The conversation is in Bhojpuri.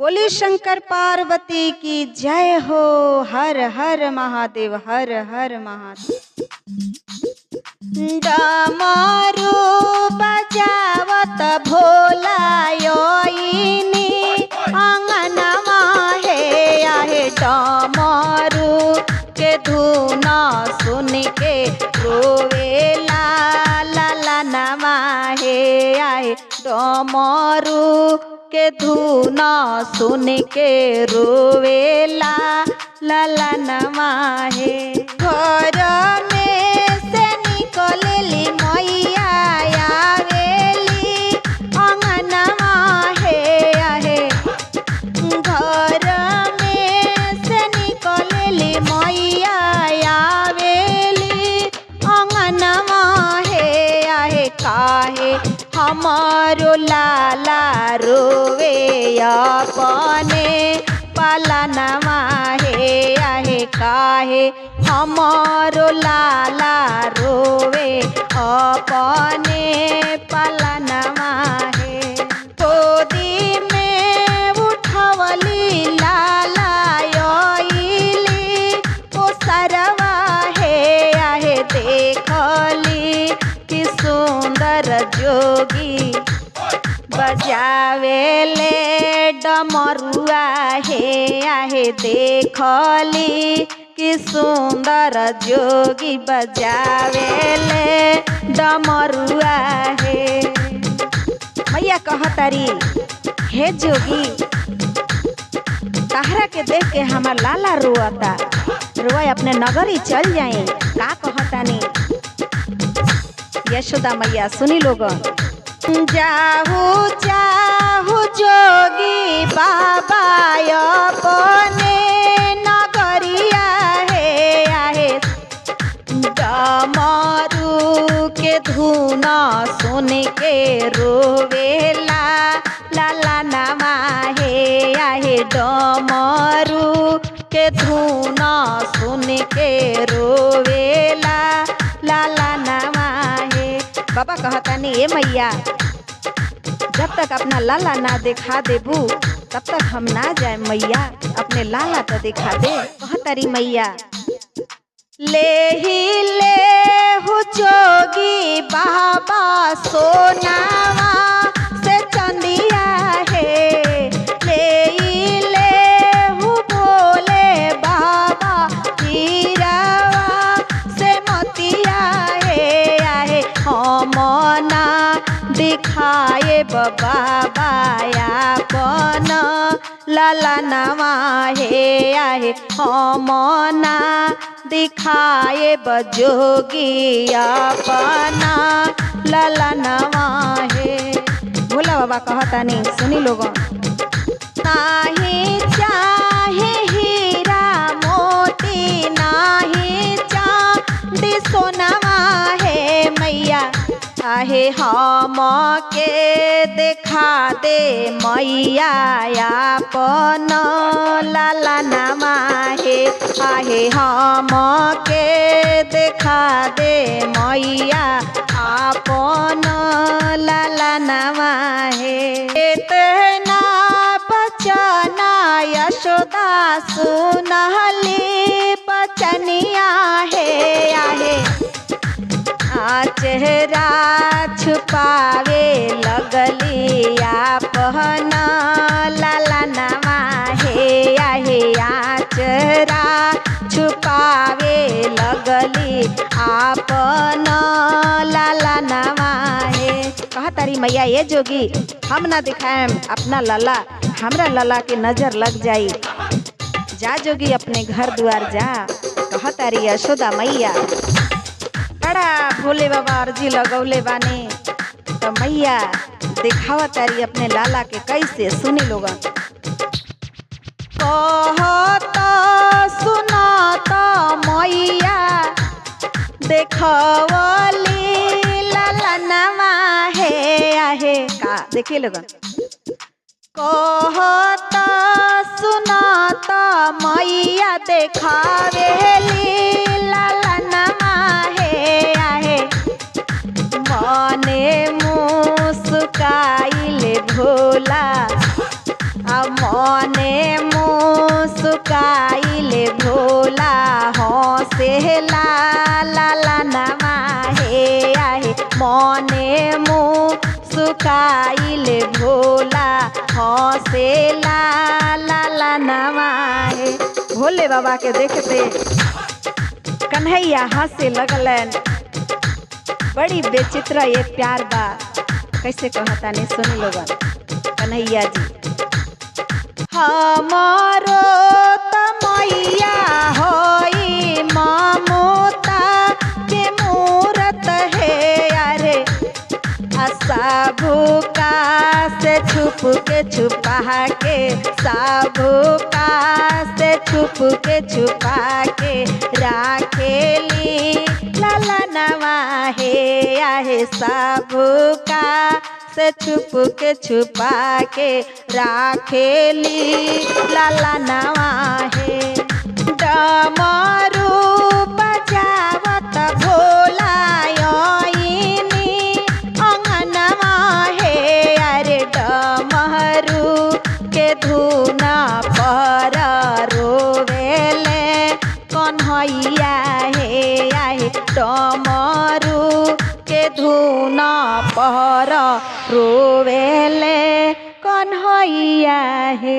बोली शंकर पार्वती की जय हो। हर हर महादेव, हर हर महादेव। डमरू बजावत भोला योइनी आंगनमा हे आहे। डमरू के धुन सुन के रोवेला लाला नमा हे आहे। डमरू के धुन सुन के रोवेला लाला नमा हे। घर में से निकलेली मैया आवेली अंगनमा हे आहे। घर में से निकलेली मैया आवेली अंगनमा हे आहे। काहे हमारो लाला रोवे अपने पालनमा हे आहे। काहे हमारो लाला रोवे अपने पालनमा हे। गोदी में उठवली लाला योइली ओ सरवा हे आहे। देखली कि सुंदर जोगी बजावेले डमरुआ हे आहे। देखली कि सुंदर जोगी बजावेले डमरुआ हे। मैया कहतारी हे जोगी, तहरा के देख के हमार लाला रोता, रोए अपने नगरी चल जाए। का कहतानी यशोदा मैया सुनी लोगन। जाहू जाहू जोगी बाबा अपने नगरिया हे आहे। डमरू के धुन सुन के रोवेला लाला नमा हे आहे। डमरू के धुन सुन के रोवेला लाला नमा हे। बाबा कहतानी ए मैया, जब तक अपना लाला ना दिखा देबू तब तक हम ना जाए मैया। अपने लाला तो दिखा दे। कहतारी मैया, ले ही ले हो जोगी बाबा सोनावा से चंदिया है। ले ही ले हो भोले बाबा हीरावा से मोतिया है आहे। हमना दिखाए बाबा अपन लाला नमा हे आहे। हमना दिखाए बजोगी अपना लाला नमा हे। भोला बाबा कहतानी सुनी लोगों। नाही चाहे हीरा मोती, नाही चांदी सोनावा है मैया आहे। हम के देखा दे मैया अपन लाला नमा हे आहे। हम के देखा दे मैया अपन लाला नमा हे। इतना बचना यशोदा सुनहली बचनिया है आहे। चेहरा छुपावे लगली अपन लाला नमा हे आहे। चेहरा छुपावे लगली अपन लाला नमा हे। कहतारी मैया ये जोगी, हम ना दिखाएम अपना लाला, हमरा लाला के नजर लग जाई। जा जोगी अपने घर द्वार जा। कहतारी यशोदा मैया। बड़ा भोले बाबा अर्जी लगौले बानी तो मैया दिखावा तारी अपने लाला के कैसे। सुनी लोगन। कहता सुनाता मैया देखवली लाला नमा हे आहे। का देखिए लोगन। कहता सुनाता मैया देखावेली लाला नमा हे आहे। मने मुस्काइले भोला मने मुस्काइले भोला हँसेला लालनवा हे आहे मने मुस्काइले भोला हँसेला लालनवा हे। भोले बाबा के देखते कन्हैया हंसे लगलन। बड़ी बेचित्र ये प्यार बा, कैसे कहता ने सुन लोगन। कन्हैया जी हमारो तमैया होई ममता के मूरत है अरे साबुका से छुप के छुपा के साबुका से छुप के छुपा के राखेली लालनवा हे आहे साबुका से छुप के छुपा के राखेली लालनवा हे। डमरू बजावत भोला आईनी अंगनवा हे अरे डमरू के धुन पर रोवेले कन्हैया हे आहे डमरू के धुन पर रोवेले कन्हैया हे।